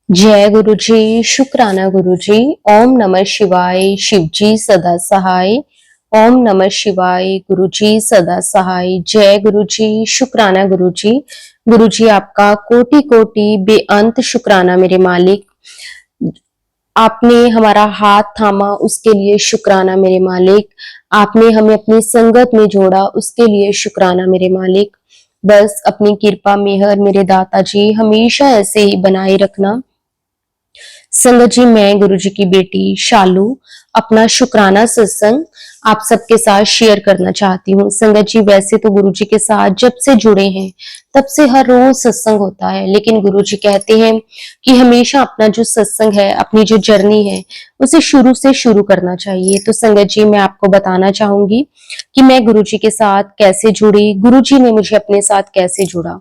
जय गुरु जी, शुक्राना गुरु जी। ओम नमः शिवाय, शिव जी सदा सहाय। ओम नमः शिवाय, गुरु जी सदा सहाय। जय गुरु जी, शुक्राना गुरु जी। गुरु जी आपका कोटि कोटि बेअंत शुक्राना मेरे मालिक। आपने हमारा हाथ थामा उसके लिए शुक्राना मेरे मालिक। आपने हमें अपनी संगत में जोड़ा उसके लिए शुक्राना मेरे मालिक। बस अपनी कृपा मेहर मेरे दाता जी हमेशा ऐसे ही बनाए रखना। संगत जी, मैं गुरु जी की बेटी शालू अपना शुक्राना सत्संग आप सबके साथ शेयर करना चाहती हूँ। संगत जी, वैसे तो गुरु जी के साथ जब से जुड़े हैं तब से हर रोज सत्संग होता है, लेकिन गुरु जी कहते हैं कि हमेशा अपना जो सत्संग है, अपनी जो जर्नी है, उसे शुरू से शुरू करना चाहिए। तो संगत जी, मैं आपको बताना चाहूंगी कि मैं गुरु जी के साथ कैसे जुड़ी, गुरु जी ने मुझे अपने साथ कैसे जुड़ा।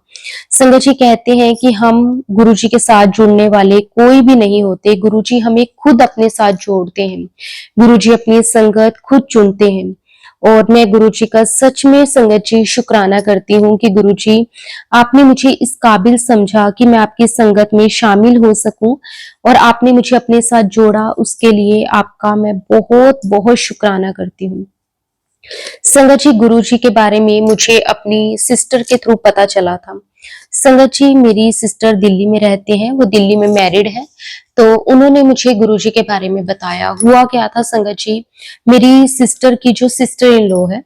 संगत जी कहते हैं कि हम गुरु जी के साथ जुड़ने वाले कोई भी नहीं होते, गुरु जी हमें खुद अपने साथ जोड़ते हैं। गुरु जी अपनी संगत खुद चुनते हैं। और मैं गुरु जी का सच में संगत जी शुक्राना करती हूँ कि गुरु जी आपने मुझे इस काबिल समझा कि मैं आपकी संगत में शामिल हो सकूं, और आपने मुझे अपने साथ जोड़ा, उसके लिए आपका मैं बहुत बहुत शुक्राना करती हूँ। संगत जी, गुरु जी के बारे में मुझे अपनी सिस्टर के थ्रू पता चला था। संगत जी, मेरी सिस्टर दिल्ली में रहते हैं, वो दिल्ली में मैरिड है। तो उन्होंने मुझे गुरु जी के बारे में बताया। हुआ क्या था संगत जी, मेरी सिस्टर की जो सिस्टर इन लॉ है,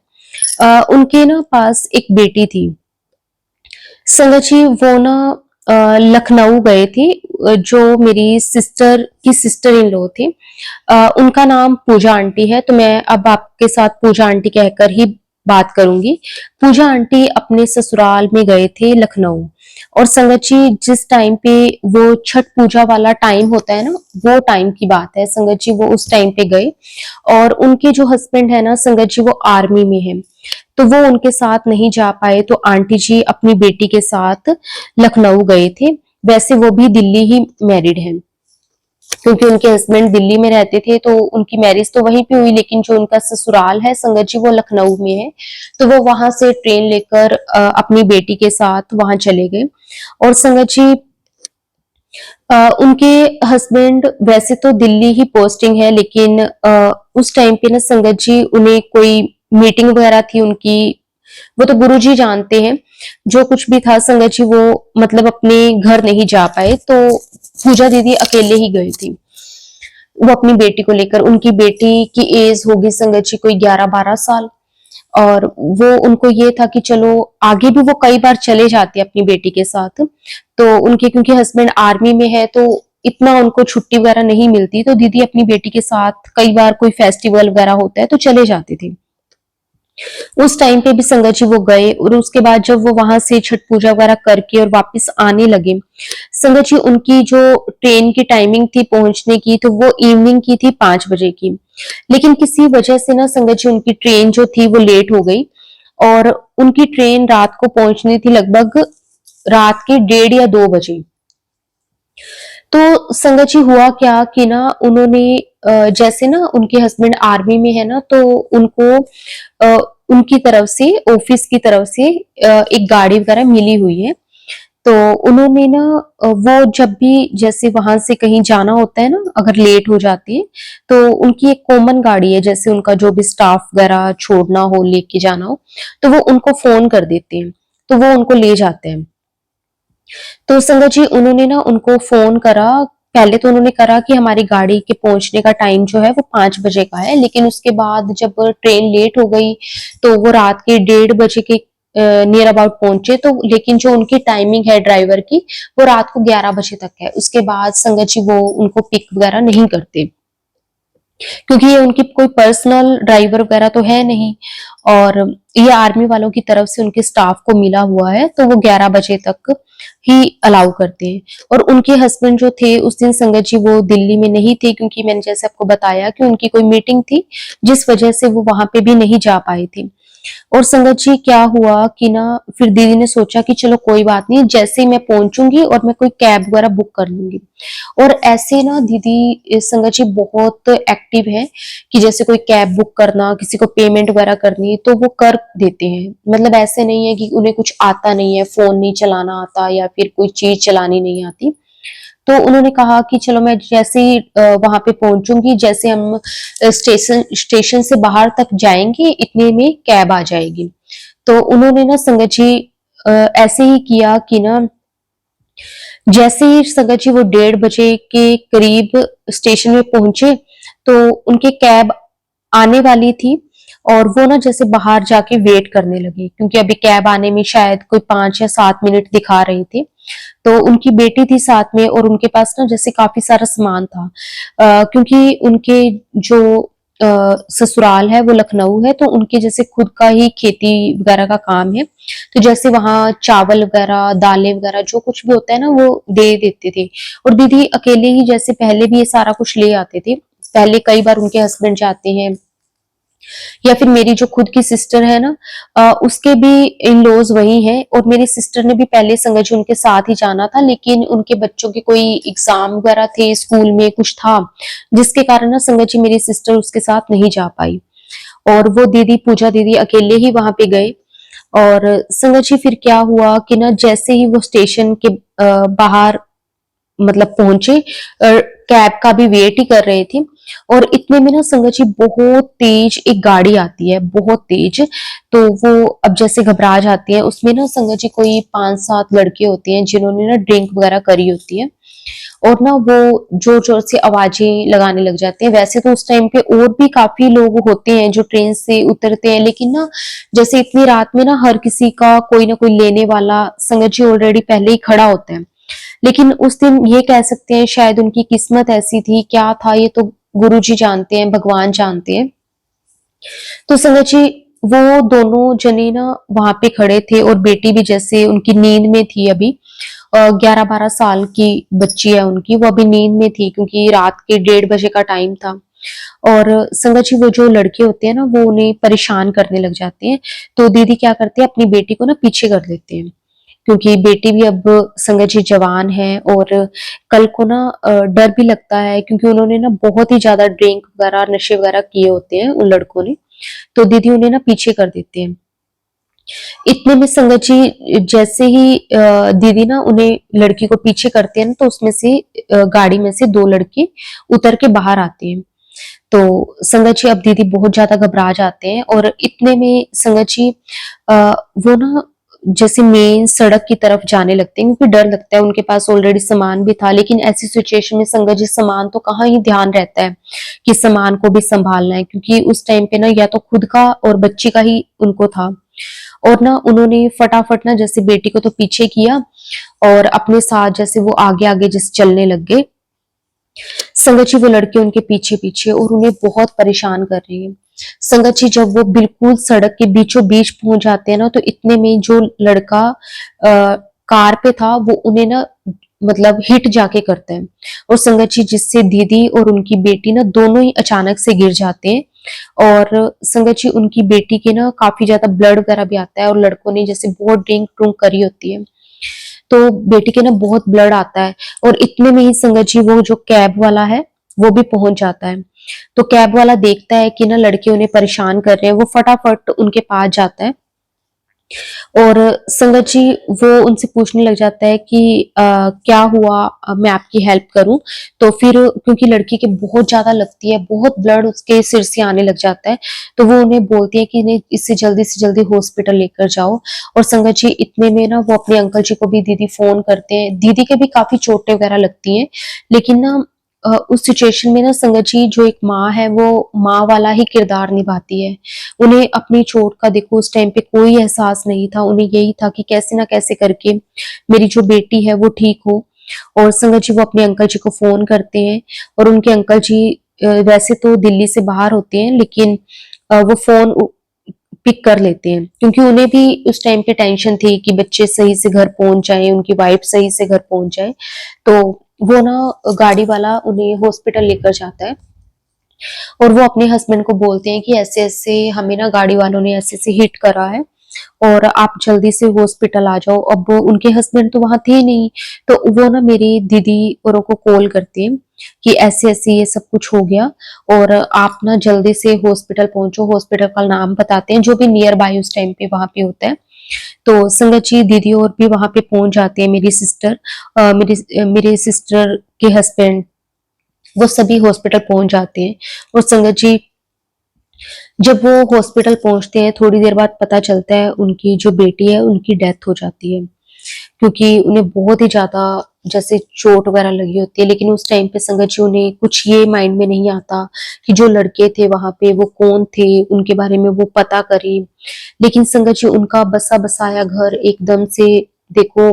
उनके ना पास एक बेटी थी। संगत जी, वो ना लखनऊ गए थे। जो मेरी सिस्टर की सिस्टर इन लॉ थी, उनका नाम पूजा आंटी है, तो मैं अब आपके साथ पूजा आंटी कहकर ही बात करूंगी। पूजा आंटी अपने ससुराल में गए थे लखनऊ। और संगत जी, जिस टाइम पे वो छठ पूजा वाला टाइम होता है ना, वो टाइम की बात है संगत जी, वो उस टाइम पे गए। और उनके जो हस्बैंड है ना संगत जी, वो आर्मी में है, तो वो उनके साथ नहीं जा पाए। तो आंटी जी अपनी बेटी के साथ लखनऊ गए थे। वैसे वो भी दिल्ली ही मैरिड है, क्योंकि उनके हस्बैंड दिल्ली में रहते थे, तो उनकी मैरिज तो वहीं पे हुई, लेकिन जो उनका ससुराल है संगत जी, वो लखनऊ में है। तो वो वहां से ट्रेन लेकर अपनी बेटी के साथ वहां चले गए। और संगत जी, उनके हस्बैंड वैसे तो दिल्ली ही पोस्टिंग है, लेकिन उस टाइम पे ना संगत जी, उन्हें कोई मीटिंग वगैरह थी उनकी, वो तो गुरु जी जानते हैं। जो कुछ भी था संगत जी, वो मतलब अपने घर नहीं जा पाए, तो पूजा दीदी अकेले ही गई थी वो अपनी बेटी को लेकर। उनकी बेटी की एज होगी संगत जी कोई 11-12 साल। और वो उनको ये था कि चलो, आगे भी वो कई बार चले जाते अपनी बेटी के साथ। तो उनके क्योंकि हस्बैंड आर्मी में है, तो इतना उनको छुट्टी वगैरह नहीं मिलती, तो दीदी अपनी बेटी के साथ कई बार कोई फेस्टिवल वगैरह होता है तो चले जाते थे। उस टाइम पे भी संगत जी वो गए, और उसके बाद जब वो वहां से छठ पूजा वगैरह करके और वापस आने लगे, संगत जी उनकी जो ट्रेन की टाइमिंग थी पहुंचने की, तो वो इवनिंग की थी 5 बजे की। लेकिन किसी वजह से ना संगत जी, उनकी ट्रेन जो थी वो लेट हो गई, और उनकी ट्रेन रात को पहुंचनी थी लगभग रात के 1:30 या 2 बजे। तो संगत जी हुआ क्या कि ना उन्होंने जैसे ना उनके हस्बैंड आर्मी में है ना, तो उनको उनकी तरफ से, ऑफिस की तरफ से एक गाड़ी वगैरह मिली हुई है। तो उन्होंने ना वो जब भी जैसे वहां से कहीं जाना होता है ना, अगर लेट हो जाती है, तो उनकी एक कॉमन गाड़ी है, जैसे उनका जो भी स्टाफ वगैरह छोड़ना हो, लेके जाना हो, तो वो उनको फोन कर देते हैं, तो वो उनको ले जाते हैं। तो संगत जी, उन्होंने ना उनको फोन करा। पहले तो उन्होंने करा कि हमारी गाड़ी के पहुंचने का टाइम जो है वो 5 बजे का है, लेकिन उसके बाद जब ट्रेन लेट हो गई, तो वो रात के 1:30 बजे के नियर अबाउट पहुंचे। तो लेकिन जो उनकी टाइमिंग है ड्राइवर की, वो रात को 11 बजे तक है। उसके बाद संगत जी वो उनको पिक वगैरह नहीं करते, क्योंकि ये उनकी कोई पर्सनल ड्राइवर वगैरह तो है नहीं, और ये आर्मी वालों की तरफ से उनके स्टाफ को मिला हुआ है, तो वो 11 बजे तक ही अलाउ करते हैं। और उनके हस्बैंड जो थे उस दिन संगत जी वो दिल्ली में नहीं थे, क्योंकि मैंने जैसे आपको बताया कि उनकी कोई मीटिंग थी, जिस वजह से वो वहां पे भी नहीं जा पाए थे। और संगत जी क्या हुआ कि ना, फिर दीदी ने सोचा कि चलो कोई बात नहीं, जैसे ही मैं पहुंचूंगी और मैं कोई कैब वगैरह बुक कर लूंगी। और ऐसे ना दीदी संगत जी बहुत एक्टिव है, कि जैसे कोई कैब बुक करना, किसी को पेमेंट वगैरह करनी, तो वो कर देते हैं। मतलब ऐसे नहीं है कि उन्हें कुछ आता नहीं है, फोन नहीं चलाना आता या फिर कोई चीज चलानी नहीं आती। तो उन्होंने कहा कि चलो मैं जैसे ही वहां पे पहुंचूंगी, जैसे हम स्टेशन स्टेशन से बाहर तक जाएंगे इतने में कैब आ जाएगी। तो उन्होंने ना संगत जी ऐसे ही किया कि ना जैसे ही संगत जी वो 1:30 बजे के करीब स्टेशन में पहुंचे, तो उनकी कैब आने वाली थी और वो ना जैसे बाहर जाके वेट करने लगे, क्योंकि अभी कैब आने में शायद कोई 5 या 7 मिनट दिखा रहे थे। तो उनकी बेटी थी साथ में और उनके पास ना जैसे काफी सारा सामान था, क्योंकि उनके जो ससुराल है वो लखनऊ है, तो उनके जैसे खुद का ही खेती वगैरह का काम है। तो जैसे वहां चावल वगैरह, दालें वगैरह जो कुछ भी होता है ना वो दे देते थे। और दीदी अकेले ही जैसे पहले भी ये सारा कुछ ले आते थे। पहले कई बार उनके हस्बैंड जाते हैं, या फिर मेरी जो खुद की सिस्टर है ना, उसके भी इन लॉज वही हैं। और मेरी सिस्टर ने भी पहले संगत जी उनके साथ ही जाना था, लेकिन उनके बच्चों के कोई एग्जाम वगैरह थे, स्कूल में कुछ था, जिसके कारण ना संगत जी मेरी सिस्टर उसके साथ नहीं जा पाई। और वो दीदी, पूजा दीदी अकेले ही वहां पे गए। और संगत जी फिर क्या हुआ कि ना जैसे ही वो स्टेशन के बाहर मतलब पहुंचे, कैब का भी वेट ही कर रहे थे। और इतने में ना संगत जी बहुत तेज एक गाड़ी आती है, बहुत तेज। तो वो अब जैसे घबरा जाती है। उसमें ना संगत जी कोई 5-7 लड़के होते हैं जिन्होंने ना ड्रिंक वगैरह करी होती है, और ना वो जोर जोर से आवाजें लगाने लग जाते हैं। वैसे तो उस टाइम पे और भी काफी लोग होते हैं जो ट्रेन से उतरते हैं, लेकिन ना जैसे इतनी रात में ना हर किसी का कोई ना कोई लेने वाला संगत जी ऑलरेडी पहले ही खड़ा होता है। लेकिन उस दिन ये कह सकते हैं शायद उनकी किस्मत ऐसी थी, क्या था ये तो गुरु जी जानते हैं, भगवान जानते हैं। तो संगत जी वो दोनों जने ना वहां पे खड़े थे, और बेटी भी जैसे उनकी नींद में थी अभी। 11-12 साल की बच्ची है उनकी, वो अभी नींद में थी क्योंकि रात के 1:30 बजे का टाइम था। और संगत जी वो जो लड़के होते हैं ना वो उन्हें परेशान करने लग जाते हैं। तो दीदी क्या करते हैं, अपनी बेटी को ना पीछे कर देते हैं, क्योंकि बेटी भी अब संगत जी जवान है। और कल को ना डर भी लगता है, क्योंकि उन्होंने ना बहुत ही ज्यादा ड्रिंक वगैरह, नशे वगैरह किए होते हैं उन लड़कों ने। तो दीदी उन्हें ना पीछे कर देते हैं। इतने में संगत जी जैसे ही दीदी ना उन्हें, लड़की को पीछे करते हैं ना, तो उसमें से गाड़ी में से 2 लड़के उतर के बाहर आते हैं। तो संगत जी अब दीदी बहुत ज्यादा घबरा जाते हैं। और इतने में संगत जी वो ना जैसे मेन सड़क की तरफ जाने लगते हैं, क्योंकि डर लगता है। उनके पास ऑलरेडी सामान भी था, लेकिन ऐसी सिचुएशन में संगत जी सामान तो कहाँ ही ध्यान रहता है कि सामान को भी संभालना है, क्योंकि उस टाइम पे ना या तो खुद का और बच्ची का ही उनको था। और ना उन्होंने फटाफट ना जैसे बेटी को तो पीछे किया, और अपने साथ जैसे वो आगे आगे जैसे चलने लग गए। संगत जी वो लड़के उनके पीछे पीछे, और उन्हें बहुत परेशान कर रही है। संगत जी जब वो बिल्कुल सड़क के बीचों बीच पहुंच जाते हैं ना, तो इतने में जो लड़का कार पे था वो उन्हें ना मतलब हिट जाके करता है। और संगत जी जिससे दीदी और उनकी बेटी ना दोनों ही अचानक से गिर जाते हैं। और संगत जी उनकी बेटी के ना काफी ज्यादा ब्लड वगैरह भी आता है, और लड़कों ने जैसे बहुत ड्रिंक ट्रुंक करी होती है, तो बेटी के ना बहुत ब्लड आता है। और इतने में ही संगत जी वो जो कैब वाला है वो भी पहुंच जाता है। तो कैब वाला देखता है कि ना लड़के उन्हें परेशान कर रहे हैं, वो फटाफट उनके पास जाता है। और संगत जी वो उनसे पूछने लग जाता है कि क्या हुआ, मैं आपकी हेल्प करूं। तो फिर क्योंकि लड़की के बहुत ज्यादा लगती है, बहुत ब्लड उसके सिर से आने लग जाता है, तो वो उन्हें बोलती है कि इन्हें इससे जल्दी से जल्दी हॉस्पिटल लेकर जाओ। और संगत जी इतने में ना वो अपने अंकल जी को भी दीदी फोन करते हैं। दीदी के भी काफी चोटें वगैरह लगती हैं, लेकिन ना उस सिचुएशन में ना संगत जी जो एक माँ है वो माँ वाला ही किरदार निभाती है। उन्हें अपनी चोट का देखो उस टाइम पे कोई एहसास नहीं था, उन्हें यही था कि कैसे ना कैसे करके मेरी जो बेटी है वो ठीक हो। और संगत जी वो अपने अंकल जी को फोन करते हैं, और उनके अंकल जी वैसे तो दिल्ली से बाहर होते हैं, लेकिन वो फोन पिक कर लेते हैं, क्योंकि उन्हें भी उस टाइम पे टेंशन थी कि बच्चे सही से घर पहुंच जाए, उनकी वाइफ सही से घर पहुंच जाए। तो वो ना गाड़ी वाला उन्हें हॉस्पिटल लेकर जाता है, और वो अपने हस्बैंड को बोलते हैं कि ऐसे ऐसे हमें ना गाड़ी वालों ने ऐसे ऐसे हिट करा है, और आप जल्दी से हॉस्पिटल आ जाओ। अब उनके हस्बैंड तो वहां थे नहीं, तो वो ना मेरी दीदी औरों को कॉल करते हैं कि ऐसे ऐसे ये सब कुछ हो गया, और आप ना जल्दी से हॉस्पिटल पहुंचो। हॉस्पिटल का नाम बताते हैं जो भी नियर बाय उस टाइम पे वहां पे होता है। तो संगत जी दीदी और भी वहां पे पहुंच जाते हैं, मेरी सिस्टर, मेरे सिस्टर के हस्बैंड, वो सभी हॉस्पिटल पहुंच जाते हैं। और संगत जी जब वो हॉस्पिटल पहुंचते हैं, थोड़ी देर बाद पता चलता है उनकी जो बेटी है उनकी डेथ हो जाती है, क्योंकि उन्हें बहुत ही ज्यादा जैसे चोट वगैरह लगी होती है। लेकिन उस टाइम पे संगत जी उन्हें कुछ ये माइंड में नहीं आता कि जो लड़के थे वहां पे वो कौन थे, उनके बारे में वो पता करें। लेकिन संगत जी उनका बसा बसाया घर एकदम से, देखो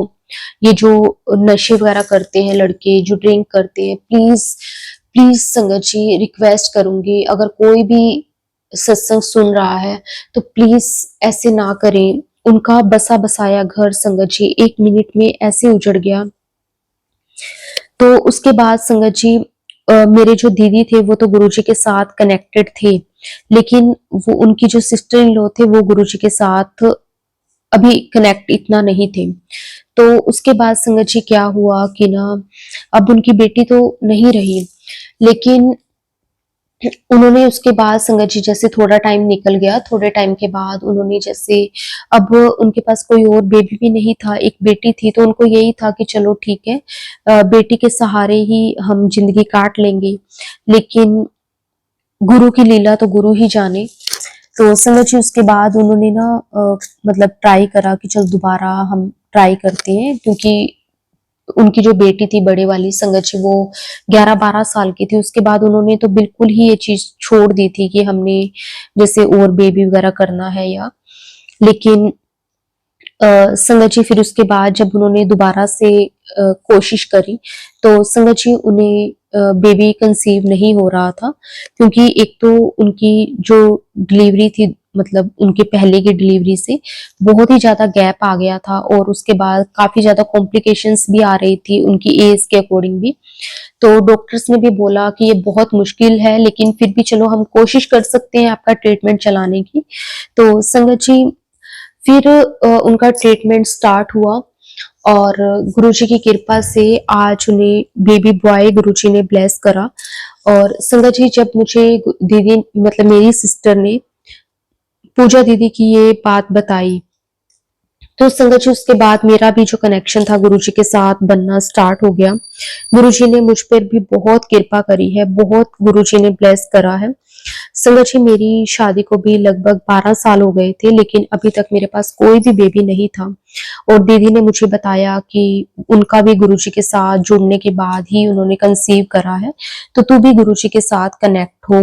ये जो नशे वगैरह करते हैं लड़के, जो ड्रिंक करते हैं, प्लीज प्लीज संगत जी रिक्वेस्ट करूंगी, अगर कोई भी सत्संग सुन रहा है तो प्लीज ऐसे ना करें। उनका बसा बसाया घर संगत जी 1 मिनट में ऐसे उजड़ गया। तो उसके बाद संगत जी मेरे जो दीदी थे वो तो गुरुजी के साथ कनेक्टेड थे, लेकिन वो उनकी जो सिस्टर इन लॉ थे वो गुरुजी के साथ अभी कनेक्ट इतना नहीं थे। तो उसके बाद संगत जी क्या हुआ कि ना, अब उनकी बेटी तो नहीं रही, लेकिन उन्होंने उसके बाद संगत जी जैसे थोड़ा टाइम निकल गया, थोड़े टाइम के बाद उन्होंने जैसे, अब उनके पास कोई और बेबी भी नहीं था, एक बेटी थी, तो उनको यही था कि चलो ठीक है, बेटी के सहारे ही हम जिंदगी काट लेंगे। लेकिन गुरु की लीला तो गुरु ही जाने। तो संगत जी उसके बाद उन्होंने ना मतलब ट्राई करा कि चल दोबारा हम ट्राई करते हैं, क्योंकि उनकी जो बेटी थी बड़े वाली संगत जी वो 11-12 साल की थी। उसके बाद उन्होंने तो बिल्कुल ही ये चीज छोड़ दी थी कि हमने जैसे और बेबी वगैरह करना है या, लेकिन संगत जी फिर उसके बाद जब उन्होंने दोबारा से कोशिश करी तो संगत जी उन्हें बेबी कंसीव नहीं हो रहा था, क्योंकि एक तो उनकी जो डिलीवरी थी, मतलब उनके पहले की डिलीवरी से बहुत ही ज्यादा गैप आ गया था, और उसके बाद काफी ज्यादा कॉम्प्लिकेशंस भी आ रही थी उनकी एज के अकॉर्डिंग भी। तो डॉक्टर्स ने भी बोला कि ये बहुत मुश्किल है, लेकिन फिर भी चलो हम कोशिश कर सकते हैं आपका ट्रीटमेंट चलाने की। तो संगत जी फिर उनका ट्रीटमेंट स्टार्ट हुआ, और गुरुजी की कृपा से आज उन्हें बेबी बॉय गुरुजी ने ब्लेस करा। और संगत जी जब मुझे दीदी, मतलब मेरी सिस्टर ने पूजा दीदी की ये बात बताई, तो संगत जी उसके बाद मेरा भी जो कनेक्शन था गुरुजी के साथ बनना स्टार्ट हो गया। गुरुजी ने मुझ पर भी बहुत कृपा करी है, बहुत गुरुजी ने ब्लेस करा है। संगत जी मेरी शादी को भी लगभग 12 साल हो गए थे, लेकिन अभी तक मेरे पास कोई भी बेबी नहीं था। और दीदी ने मुझे बताया कि उनका भी गुरुजी के साथ जुड़ने के बाद ही उन्होंने कंसीव करा है, तो तू भी गुरुजी के साथ कनेक्ट हो,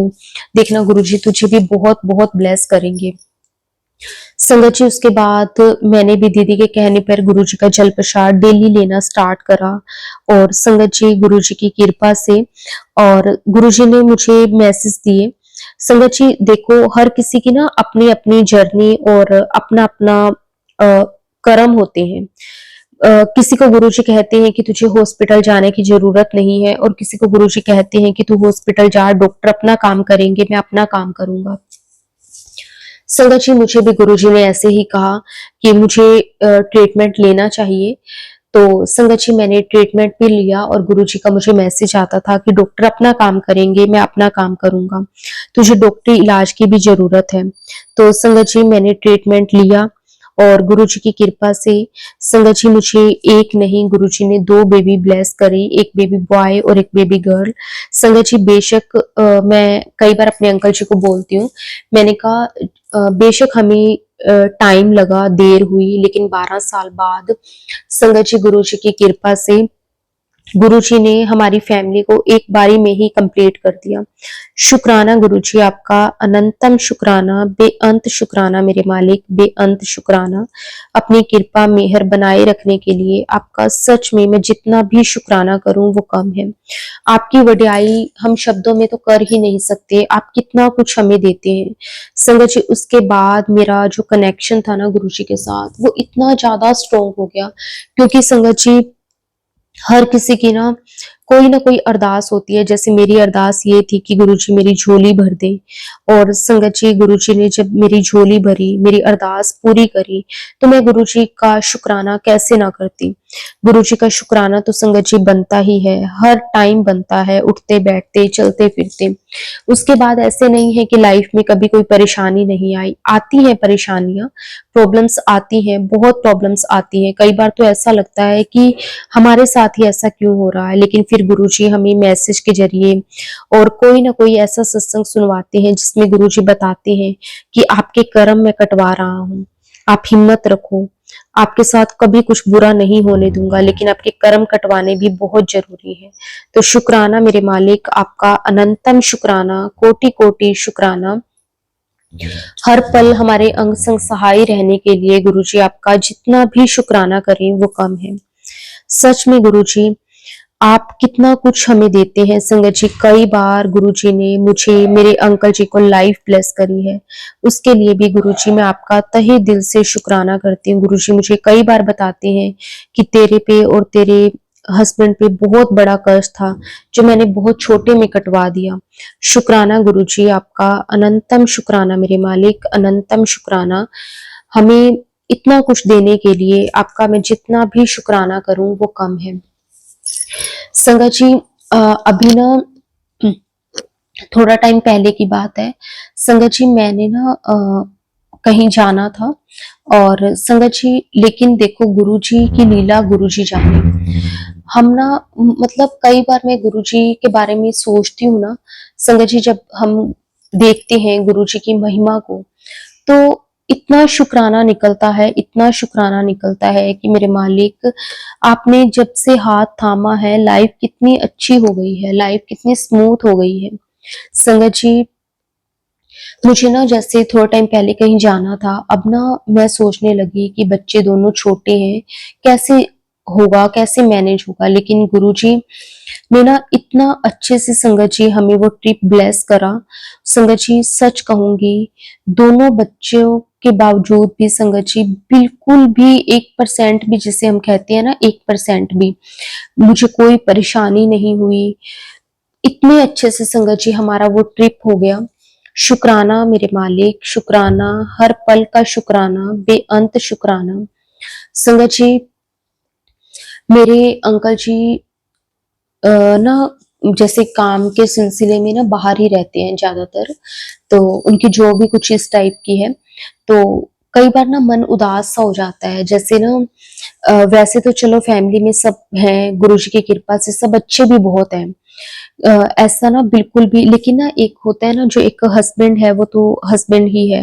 देखना गुरुजी तुझे भी बहुत बहुत ब्लेस करेंगे। संगत जी उसके बाद मैंने भी दीदी के कहने पर गुरुजी का जल प्रसाद डेली लेना स्टार्ट करा, और संगत जी गुरुजी की कृपा से, और गुरुजी ने मुझे मैसेज दिए। संगत जी देखो हर किसी की ना अपनी अपनी जर्नी और अपना अपना कर्म होते हैं। किसी को गुरुजी कहते हैं कि तुझे हॉस्पिटल जाने की जरूरत नहीं है, और किसी को गुरुजी कहते हैं कि तू हॉस्पिटल जा, डॉक्टर अपना काम करेंगे, मैं अपना काम करूंगा। संगत जी मुझे भी गुरुजी ने ऐसे ही कहा कि मुझे ट्रीटमेंट लेना चाहिए। तो संगत जी मैंने ट्रीटमेंट भी लिया, और गुरुजी का मुझे मैसेज आता था कि डॉक्टर अपना काम करेंगे, मैं अपना काम करूंगा, तुझे डॉक्टरी इलाज की भी जरूरत है। तो संगत जी मैंने ट्रीटमेंट लिया, और गुरुजी की कृपा से संगत जी मुझे एक नहीं, गुरुजी ने 2 बेबी ब्लेस करी, एक बेबी बॉय और एक बेबी गर्ल। संगत जी बेशक मैं कई बार अपने अंकल जी को बोलती हूँ, मैंने कहा बेशक हमें टाइम लगा, देर हुई, लेकिन 12 साल बाद संगत जी गुरुजी की कृपा से गुरुजी ने हमारी फैमिली को एक बारी में ही कंप्लीट कर दिया। शुक्राना गुरुजी आपका, अनंतम शुक्राना, बेअंत शुक्राना मेरे मालिक, बेअंत शुक्राना। अपनी कृपा मेहर बनाए रखने के लिए आपका सच में मैं जितना भी शुक्राना करूं वो कम है। आपकी वड्याई हम शब्दों में तो कर ही नहीं सकते, आप कितना कुछ हमें देते हैं। संगत जी उसके बाद मेरा जो कनेक्शन था ना गुरुजी के साथ वो इतना ज्यादा स्ट्रोंग हो गया, क्योंकि संगत जी हर किसी की ना कोई अरदास होती है। जैसे मेरी अरदास ये थी कि गुरुजी मेरी झोली भर दे, और संगत जी गुरुजी ने जब मेरी झोली भरी, मेरी अरदास पूरी करी, तो मैं गुरुजी का शुक्राना कैसे ना करती। गुरुजी का शुक्राना तो संगत जी बनता ही है, हर टाइम बनता है, उठते बैठते चलते फिरते। उसके बाद ऐसे नहीं है कि लाइफ में कभी कोई परेशानी नहीं आई, आती है परेशानियां, प्रॉब्लम्स आती हैं, बहुत प्रॉब्लम्स आती हैं। कई बार तो ऐसा लगता है कि हमारे साथ ही ऐसा क्यों हो रहा है, लेकिन फिर गुरुजी हमें मैसेज के जरिए और कोई ना कोई ऐसा सत्संग सुनवाते हैं जिसमें गुरुजी बताते हैं कि आपके कर्म मैं कटवा रहा हूँ, आप हिम्मत रखो, आपके साथ कभी कुछ बुरा नहीं होने दूंगा, लेकिन आपके कर्म कटवाने भी बहुत जरूरी है। तो शुक्राना मेरे मालिक, आपका अनंतम शुक्राना, कोटि कोटि शुक्राना। हर पल हमारे अंग संग सहाय रहने के लिए गुरुजी आपका जितना भी शुक्राना करें वो कम है। सच में गुरुजी आप कितना कुछ हमें देते हैं संगत जी। कई बार गुरुजी ने मुझे, मेरे अंकल जी को लाइफ ब्लेस करी है, उसके लिए भी गुरुजी मैं आपका तहे दिल से शुक्राना करती हूँ। गुरुजी मुझे कई बार बताते हैं कि तेरे पे और तेरे हस्बैंड पे बहुत बड़ा कर्ज था जो मैंने बहुत छोटे में कटवा दिया। शुक्राना गुरुजी आपका, अनंतम शुक्राना मेरे मालिक, अनंतम शुक्राना। हमें इतना कुछ देने के लिए आपका मैं जितना भी शुक्राना करूं वो कम है। संगत जी अभी ना थोड़ा टाइम पहले की बात है। संगत जी मैंने ना कहीं जाना था और संगत जी, लेकिन देखो गुरुजी की लीला गुरुजी जाने। हम ना मतलब कई बार मैं गुरुजी के बारे में सोचती हूँ ना संगत जी, जब हम देखते हैं गुरुजी की महिमा को, तो इतना शुक्राना निकलता है, इतना शुक्राना निकलता है कि मेरे मालिक आपने जब से हाथ थामा है, लाइफ कितनी अच्छी हो गई है, लाइफ कितनी स्मूथ हो गई है। संगत जी मुझे ना जैसे थोड़ा टाइम पहले कहीं जाना था, अब ना मैं सोचने लगी कि बच्चे दोनों छोटे हैं, कैसे होगा, कैसे मैनेज होगा, लेकिन गुरुजी ने ना इतना अच्छे से संगत जी हमें वो ट्रिप ब्लेस करा। संगत जी सच कहूंगी, दोनों बच्चों के बावजूद भी संगत जी बिल्कुल भी 1% भी, जिसे हम कहते हैं ना 1% भी मुझे कोई परेशानी नहीं हुई। इतने अच्छे से संगत जी हमारा वो ट्रिप हो गया। शुक्राना मेरे मालिक, शुक्राना, हर पल का शुक्राना, बेअंत शुक्राना। संगत जी मेरे अंकल जी ना जैसे काम के सिलसिले में ना बाहर ही रहते हैं ज्यादातर, तो उनकी जॉब भी कुछ इस टाइप की है। तो कई बार ना मन उदास सा हो जाता है, जैसे ना वैसे तो चलो फैमिली में सब हैं, गुरुजी की कृपा से सब अच्छे भी बहुत हैं। ऐसा ना बिल्कुल भी, लेकिन ना एक होता है ना, जो एक हस्बैंड है वो तो हस्बैंड ही है,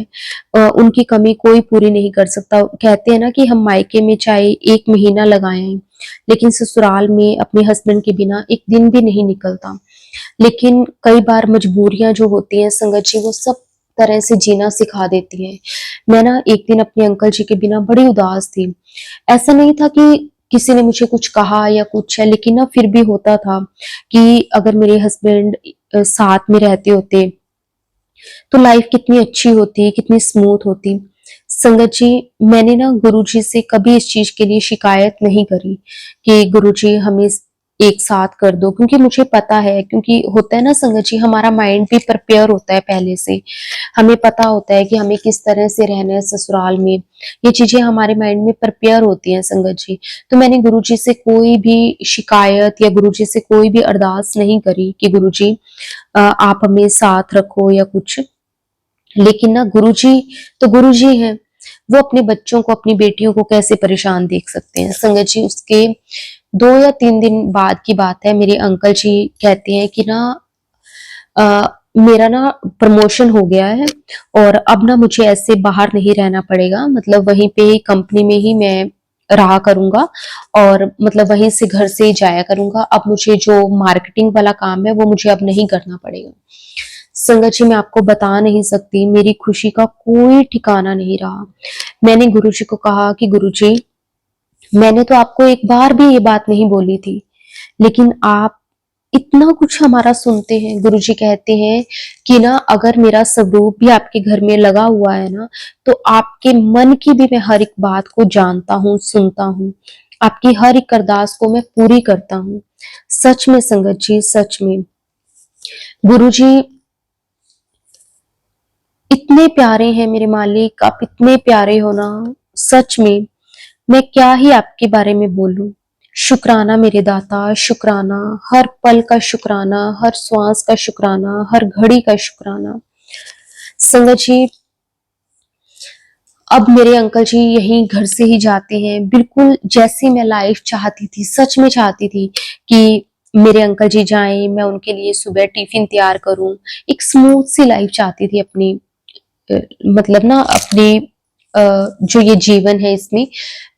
उनकी कमी कोई पूरी नहीं कर सकता। कहते हैं ना कि हम मायके में चाहे 1 महीना लगाएं, लेकिन ससुराल में अपने हस्बैंड के बिना एक दिन भी नहीं निकलता। लेकिन कई बार मजबूरियां जो होती हैं संगत जी, वो सब तरह से जीना सिखा देती हैं। मैं ना एक दिन अपने अंकल जी के बिना बड़ी उदास थी। ऐसा नहीं था कि किसी ने मुझे कुछ कहा या कुछ है, लेकिन ना फिर भी होता था कि अगर मेरे हस्बैंड साथ में रहते होते तो लाइफ कितनी अच्छी होती, कितनी स्मूथ होती। संगत जी मैंने ना गुरुजी से कभी इस चीज के लिए शिकायत नहीं करी कि गुरुजी हमें एक साथ कर दो, क्योंकि मुझे पता है, क्योंकि होता है ना संगत जी, हमारा माइंड भी प्रिपेयर होता है पहले से, हमें पता होता है कि हमें किस तरह से रहना है ससुराल में, ये चीजें हमारे माइंड में प्रिपेयर होती हैं संगत जी। तो मैंने गुरुजी से कोई भी शिकायत या गुरुजी से कोई भी अरदास नहीं करी कि गुरुजी आप हमें साथ रखो या कुछ। लेकिन ना गुरुजी तो गुरुजी हैं, वो अपने बच्चों को, अपनी बेटियों को कैसे परेशान देख सकते हैं। संगत जी उसके 2 या 3 दिन बाद की बात है, मेरे अंकल जी कहते हैं कि ना मेरा ना प्रमोशन हो गया है और अब ना मुझे ऐसे बाहर नहीं रहना पड़ेगा, मतलब वहीं पे ही कंपनी में ही मैं रहा करूंगा और मतलब वहीं से घर से ही जाया करूंगा। अब मुझे जो मार्केटिंग वाला काम है वो मुझे अब नहीं करना पड़ेगा। संगत जी मैं आपको बता नहीं सकती, मेरी खुशी का कोई ठिकाना नहीं रहा। मैंने गुरुजी को कहा कि गुरुजी मैंने तो आपको एक बार भी ये बात नहीं बोली थी, लेकिन आप इतना कुछ हमारा सुनते हैं। गुरुजी कहते हैं कि ना अगर मेरा स्वरूप भी आपके घर में लगा हुआ है ना, तो आपके मन की भी मैं हर एक बात को जानता हूँ, सुनता हूँ, आपकी हर एक अरदास को मैं पूरी करता हूँ। सच में संगत जी, सच में गुरुजी इतने प्यारे हैं मेरे मालिक, आप इतने प्यारे हो ना, सच में मैं क्या ही आपके बारे में बोलूं। शुक्राना मेरे दाता, शुक्राना, हर पल का शुक्राना, हर श्वास का शुक्राना, हर घड़ी का शुक्राना। संगत जी, अब मेरे अंकल जी यहीं घर से ही जाते हैं, बिल्कुल जैसी मैं लाइफ चाहती थी, सच में चाहती थी कि मेरे अंकल जी जाएँ, मैं उनके लिए सुबह टिफ़िन तैयार करूँ, एक स्मूथ सी लाइफ चाहती थी अपनी, अ, मतलब ना अपनी, जो ये जीवन है इसमें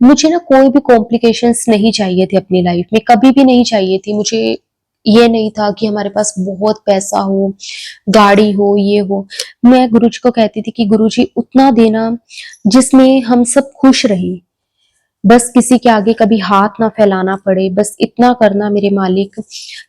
मुझे ना कोई भी कॉम्प्लिकेशंस नहीं चाहिए थे अपनी लाइफ में, कभी भी नहीं चाहिए थी। मुझे ये नहीं था कि हमारे पास बहुत पैसा हो, गाड़ी हो, ये हो। मैं गुरुजी को कहती थी कि गुरुजी उतना देना जिसमें हम सब खुश रहें। बस किसी के आगे कभी हाथ ना फैलाना पड़े, बस इतना करना मेरे मालिक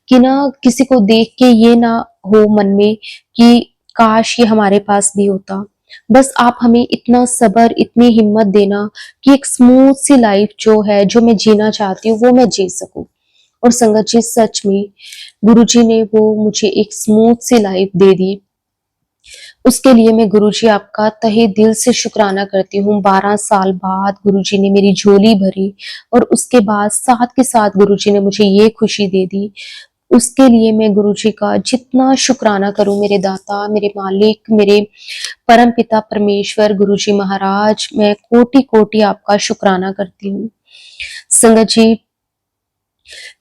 कि ना किसी को देख के ये ना हो मन में कि काश ये हमारे पास भी होता। बस आप हमें इतना सब्र, इतनी हिम्मत देना कि एक स्मूथ सी लाइफ जो है, जो मैं जीना चाहती हूँ, वो मैं जी सकूँ। और संगत जी, सच में गुरुजी ने वो मुझे एक स्मूथ सी लाइफ दे दी। उसके लिए मैं गुरुजी आपका तहे दिल से शुक्राना करती हूँ। 12 साल बाद गुरुजी ने मेरी झोली भरी और उसके बाद साथ के साथ गुरुजी ने मुझे ये खुशी दे दी। उसके लिए मैं गुरुजी का जितना शुक्राना करूँ, मेरे दाता, मेरे मालिक, मेरे परम पिता परमेश्वर गुरुजी महाराज, मैं कोटि-कोटि आपका शुक्राना करती हूँ। संगत जी,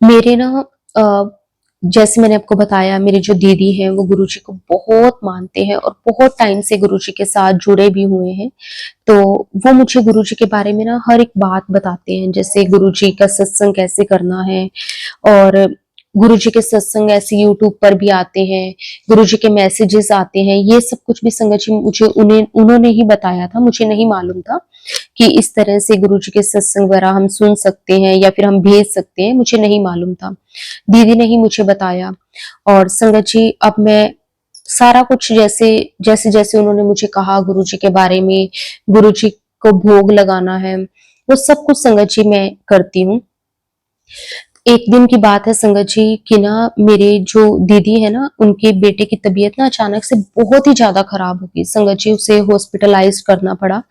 मेरे ना, जैसे मैंने आपको बताया, मेरी जो दीदी हैं वो गुरुजी को बहुत मानते हैं और बहुत टाइम से गुरुजी के साथ जुड़े भी हुए हैं। तो वो मुझे गुरुजी के बारे में ना हर एक बात बताते हैं, जैसे गुरुजी का सत्संग कैसे करना है, और गुरुजी के सत्संग ऐसे यूट्यूब पर भी आते हैं, गुरुजी के मैसेजेस आते हैं, ये सब कुछ भी संगत जी मुझे उन्होंने ही बताया था, मुझे नहीं मालूम था कि इस तरह से गुरुजी के सत्संग वगैरह हम सुन सकते हैं या फिर हम भेज सकते हैं, मुझे नहीं मालूम था। दीदी ने ही मुझे बताया। और संगत जी, अब मैं सारा कुछ जैसे जैसे जैसे उन्होंने मुझे कहा गुरुजी के बारे में, गुरुजी को भोग लगाना है, वो सब कुछ संगत जी मैं करती हूँ। एक दिन की बात है संगत जी कि ना मेरे जो दीदी है ना, उनके बेटे की तबीयत ना अचानक से बहुत ही ज्यादा खराब हो गई संगत जी, उसे हॉस्पिटलाइज करना पड़ा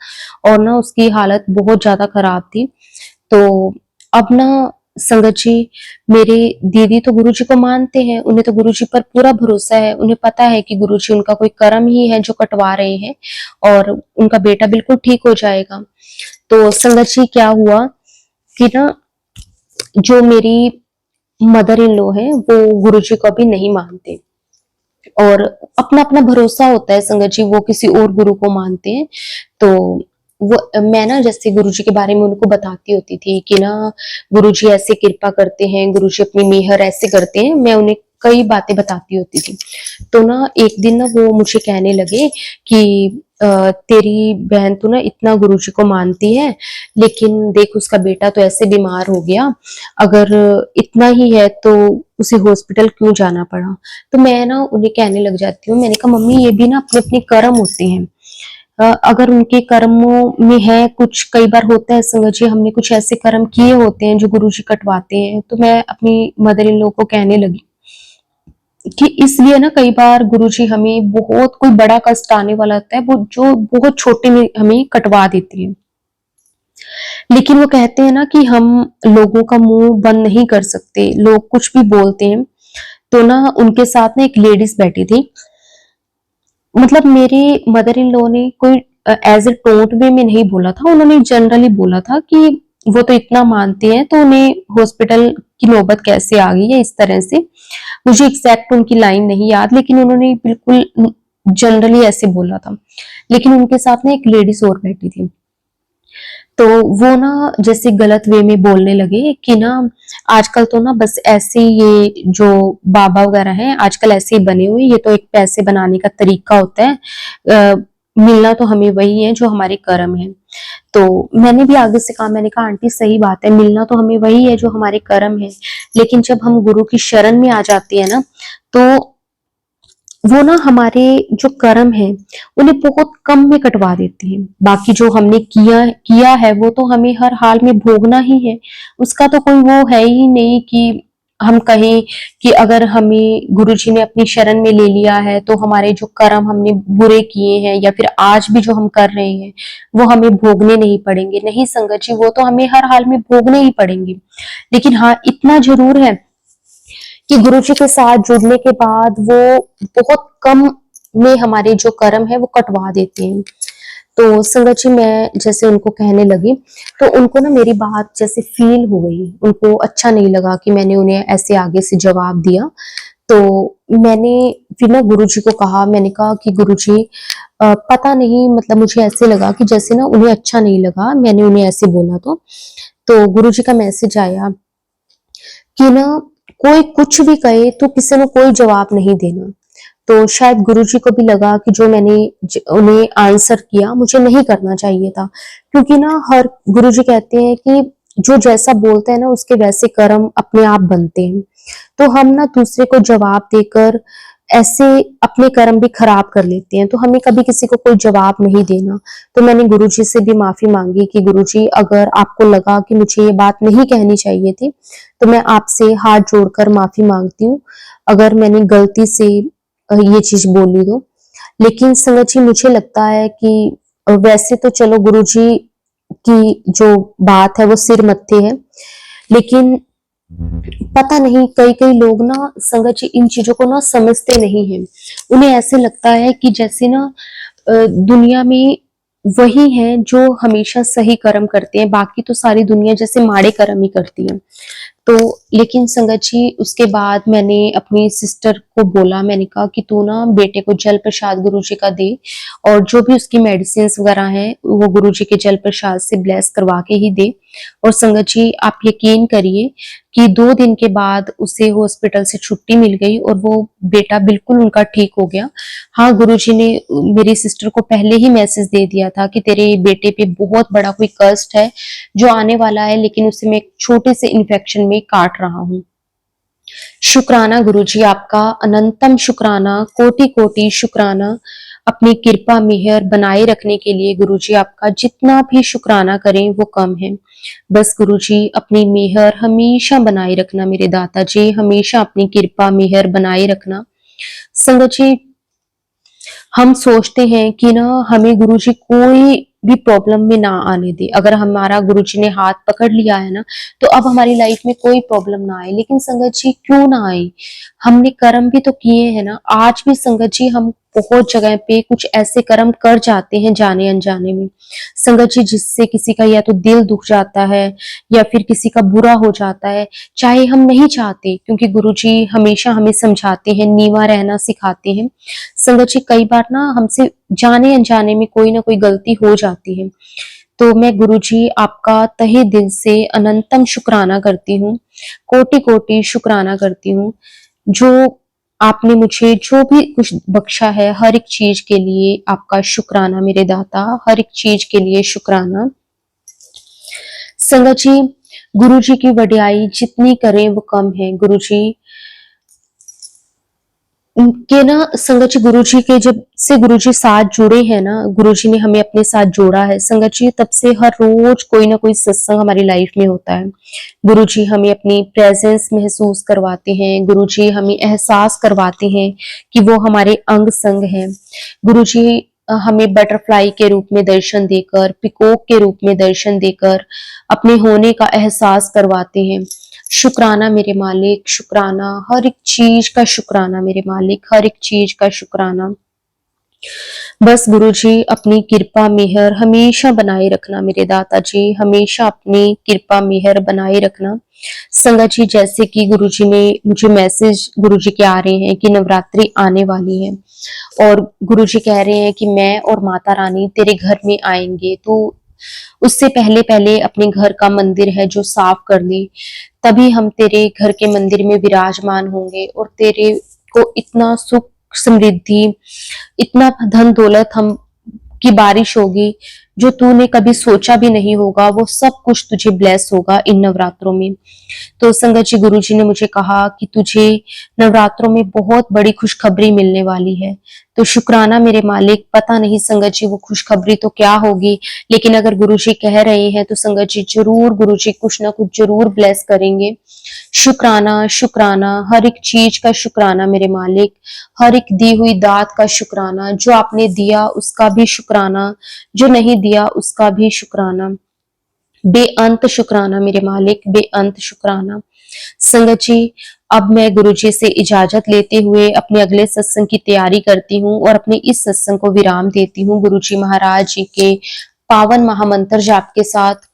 और ना उसकी हालत बहुत ज्यादा खराब थी। तो अब ना संगत जी, मेरे दीदी तो गुरुजी को मानते हैं, उन्हें तो गुरुजी पर पूरा भरोसा है, उन्हें पता है कि गुरुजी उनका कोई कर्म ही है जो कटवा रहे हैं और उनका बेटा बिल्कुल ठीक हो जाएगा। तो संगत जी, क्या हुआ कि ना जो मेरी मदर इन लॉ है वो गुरुजी को भी नहीं मानते और अपना अपना भरोसा होता है संगत जी, वो किसी और गुरु को मानते हैं। तो वो मैं ना जैसे गुरुजी के बारे में उनको बताती होती थी कि ना गुरुजी ऐसे कृपा करते हैं, गुरुजी अपनी मेहर ऐसे करते हैं, मैं उन्हें कई बातें बताती होती थी। तो ना एक दिन ना वो मुझे कहने लगे कि तेरी बहन तो ना इतना गुरुजी को मानती है, लेकिन देख उसका बेटा तो ऐसे बीमार हो गया, अगर इतना ही है तो उसे हॉस्पिटल क्यों जाना पड़ा। तो मैं ना उन्हें कहने लग जाती हूँ, मैंने कहा मम्मी ये भी ना अपने अपने कर्म होते हैं, अगर उनके कर्मों में है कुछ, कई बार होता है संगत जी, हमने कुछ ऐसे कर्म किए होते हैं जो गुरुजी कटवाते हैं। तो मैं अपनी मदर इन लॉ को कहने लगी कि इसलिए ना कई बार गुरुजी हमें बहुत कोई बड़ा कष्ट आने वाला होता है, वो जो बहुत छोटे में हमें कटवा देते हैं। लेकिन वो कहते हैं ना कि हम लोगों का मुंह बंद नहीं कर सकते, लोग कुछ भी बोलते हैं। तो ना उनके साथ ना एक लेडीज बैठी थी, मतलब मेरे मदर इन लॉ ने कोई एज ए टोंट वे में नहीं बोला था, उन्होंने जनरली बोला था कि वो तो इतना मानते हैं तो उन्हें हॉस्पिटल की नौबत कैसे आ गई है, इस तरह से। मुझे एग्जैक्ट उनकी लाइन नहीं याद, लेकिन उन्होंने बिल्कुल जनरली ऐसे बोला था। लेकिन उनके साथ ना एक लेडीज और बैठी थी, तो वो ना जैसे गलत वे में बोलने लगे कि ना आजकल तो ना बस ऐसे ये जो बाबा वगैरह हैं आजकल ऐसे ही बने हुए, ये तो एक पैसे बनाने का तरीका होता है, मिलना तो हमें वही है जो हमारे कर्म है। तो मैंने भी आगे से कहा, मैंने कहा आंटी सही बात है, मिलना तो हमें वही है जो हमारे कर्म है, लेकिन जब हम गुरु की शरण में आ जाते हैं ना, तो वो ना हमारे जो कर्म है उन्हें बहुत कम में कटवा देते हैं। बाकी जो हमने किया किया है वो तो हमें हर हाल में भोगना ही है, उसका तो कोई वो है ही नहीं कि हम कहें कि अगर हमें गुरुजी ने अपनी शरण में ले लिया है तो हमारे जो कर्म हमने बुरे किए हैं या फिर आज भी जो हम कर रहे हैं वो हमें भोगने नहीं पड़ेंगे। नहीं संगत जी, वो तो हमें हर हाल में भोगने ही पड़ेंगे। लेकिन हाँ, इतना जरूर है कि गुरुजी के साथ जुड़ने के बाद वो बहुत कम में हमारे जो कर्म है वो कटवा देते हैं। तो संगत जी, मैं जैसे उनको कहने लगी तो उनको ना मेरी बात जैसे फील हो गई, उनको अच्छा नहीं लगा कि मैंने उन्हें ऐसे आगे से जवाब दिया। तो मैंने फिर ना गुरुजी को कहा, मैंने कहा कि गुरुजी पता नहीं, मतलब मुझे ऐसे लगा कि जैसे ना उन्हें अच्छा नहीं लगा मैंने उन्हें ऐसे बोला। तो गुरुजी का मैसेज आया कि ना कोई कुछ भी कहे तो किसी ने कोई जवाब नहीं देना। तो शायद गुरुजी को भी लगा कि जो मैंने उन्हें आंसर किया मुझे नहीं करना चाहिए था, क्योंकि ना हर गुरुजी कहते हैं कि जो जैसा बोलता है ना उसके वैसे कर्म अपने आप बनते हैं। तो हम ना दूसरे को जवाब देकर ऐसे अपने कर्म भी खराब कर लेते हैं। तो हमें कभी किसी को कोई जवाब नहीं देना। तो मैंने गुरुजी से भी माफी मांगी कि गुरुजी, अगर आपको लगा कि मुझे ये बात नहीं कहनी चाहिए थी तो मैं आपसे हाथ जोड़कर माफी मांगती हूँ, अगर मैंने गलती से ये चीज बोली तो। लेकिन संगत जी, मुझे लगता है कि वैसे तो चलो गुरुजी की जो बात है वो सिर मत्थे है, लेकिन पता नहीं कई कई लोग ना संगत जी इन चीजों को ना समझते नहीं है। उन्हें ऐसे लगता है कि जैसे ना दुनिया में वही हैं जो हमेशा सही कर्म करते हैं, बाकी तो सारी दुनिया जैसे माड़े कर्म ही करती है। तो लेकिन संगत जी, उसके बाद मैंने अपनी सिस्टर को बोला, मैंने कहा कि तू ना बेटे को जल प्रसाद गुरुजी का दे, और जो भी उसकी मेडिसिन वगैरह हैं वो गुरुजी के जल प्रसाद से ब्लेस करवा के ही दे। और संगत जी, आप यकीन करिए कि 2 दिन के बाद उसे हॉस्पिटल से छुट्टी मिल गई और वो बेटा बिल्कुल उनका ठीक हो गया। हाँ, गुरुजी ने मेरी सिस्टर को पहले ही मैसेज दे दिया था कि तेरे बेटे पे बहुत बड़ा कोई कष्ट है जो आने वाला है, लेकिन उसे मैं एक छोटे से इन्फेक्शन में काट रहा हूँ। शुक्राना गुरुजी, आपका अनंतम शुक्राना, कोटि कोटि शुक्राना। अपनी कृपा मेहर बनाए रखने के लिए गुरुजी आपका जितना भी शुक्राना करें वो कम है। बस गुरुजी, अपनी मेहर हमेशा बनाए रखना मेरे दाता जी, हमेशा अपनी कृपा मेहर बनाए रखना। संगत जी, हम सोचते हैं कि ना हमें गुरुजी कोई भी प्रॉब्लम में ना आने दे। अगर हमारा गुरुजी ने हाथ पकड़ लिया है ना तो अब हमारी लाइफ में कोई प्रॉब्लम ना आए। लेकिन संगत जी, क्यों ना आए? हमने कर्म भी तो किए हैं ना। आज भी संगत जी, हम बहुत जगह पे कुछ ऐसे कर्म कर जाते हैं जाने अनजाने में संगत जी, जिससे किसी का या तो दिल दुख जाता है या फिर किसी का बुरा हो जाता है, चाहे हम नहीं चाहते, क्योंकि गुरुजी हमेशा हमें समझाते हैं, नीवा रहना सिखाते हैं। संगत जी, कई बार ना हमसे जाने अनजाने में कोई ना कोई गलती हो जाती है। तो मैं गुरुजी आपका तहे दिल से अनंतम शुक्राना करती हूँ, कोटि कोटि शुक्राना करती हूँ। जो आपने मुझे जो भी कुछ बख्शा है हर एक चीज के लिए आपका शुक्राना मेरे दाता, हर एक चीज के लिए शुक्राना। संगत जी, गुरुजी की वडियाई जितनी करें वो कम है। गुरुजी के ना संगत जी, गुरुजी के जब से गुरुजी साथ जुड़े हैं ना, गुरुजी ने हमें अपने साथ जोड़ा है संगत जी, तब से हर रोज कोई ना कोई सत्संग हमारी लाइफ में होता है। गुरुजी हमें अपनी प्रेजेंस महसूस करवाते हैं, गुरुजी हमें एहसास करवाते हैं कि वो हमारे अंग संग हैं। गुरुजी हमें बटरफ्लाई के रूप में दर्शन देकर, पिकॉक के रूप में दर्शन देकर अपने होने का एहसास करवाते हैं। शुक्राना मेरे मालिक, शुक्राना, हर एक चीज का शुक्राना मेरे मालिक, हर एक चीज का शुक्राना। बस गुरुजी, अपनी कृपा मेहर हमेशा बनाए रखना मेरे दाता जी, हमेशा अपनी कृपा मेहर बनाए रखना। संगत जी, जैसे कि गुरुजी ने मुझे मैसेज गुरुजी के आ रहे हैं कि नवरात्रि आने वाली है और गुरुजी कह रहे हैं कि मैं और माता रानी तेरे घर में आएंगे, तो उससे पहले पहले अपने घर का मंदिर है जो साफ कर ले, तभी हम तेरे घर के मंदिर में विराजमान होंगे और तेरे को इतना सुख समृद्धि, इतना धन दौलत हम की बारिश होगी जो तूने कभी सोचा भी नहीं होगा, वो सब कुछ तुझे ब्लेस होगा इन नवरात्रों में। तो संगत जी, गुरु जी ने मुझे कहा कि तुझे नवरात्रों में बहुत बड़ी खुशखबरी मिलने वाली है। तो शुक्राना मेरे मालिक, पता नहीं संगत जी वो खुशखबरी तो क्या होगी, लेकिन अगर गुरु जी कह रहे हैं तो संगत जी जरूर गुरु जी कुछ ना कुछ जरूर ब्लेस करेंगे। शुक्राना, शुक्राना, हर एक चीज का शुक्राना मेरे मालिक, हर एक दी हुई दात का शुक्राना, जो आपने दिया उसका भी शुक्राना, जो नहीं दिया उसका भी शुक्राना। बेअंत शुक्राना मेरे मालिक, बेअंत शुक्राना। संगत जी, अब मैं गुरुजी से इजाजत लेते हुए अपने अगले सत्संग की तैयारी करती हूँ और अपने इस सत्संग को विराम देती हूँ गुरुजी महाराज जी के पावन महामंत्र जाप के साथ।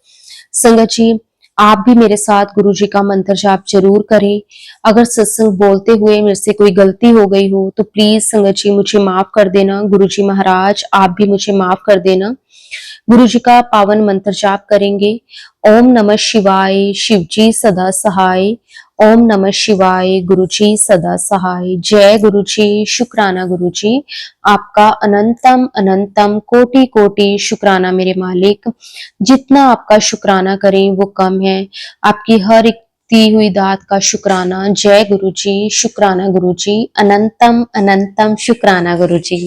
संगत जी, आप भी मेरे साथ गुरु जी का मंत्र जाप जरूर करें। अगर सत्संग बोलते हुए मेरे से कोई गलती हो गई हो तो प्लीज संगत जी मुझे माफ कर देना। गुरु जी महाराज आप भी मुझे माफ कर देना। गुरु जी का पावन मंत्र जाप करेंगे। ओम नमः शिवाय, शिव जी सदा सहाय। ओम नमः शिवाय, गुरु जी सदा सहाय। जय गुरु जी, शुक्राना गुरु जी, आपका अनंतम अनंतम कोटि कोटि शुक्राना मेरे मालिक। जितना आपका शुक्राना करें वो कम है। आपकी हर एक दी हुई दात का शुक्राना। जय गुरु जी, शुक्राना गुरु जी, अनंतम अनंतम शुक्राना गुरु जी।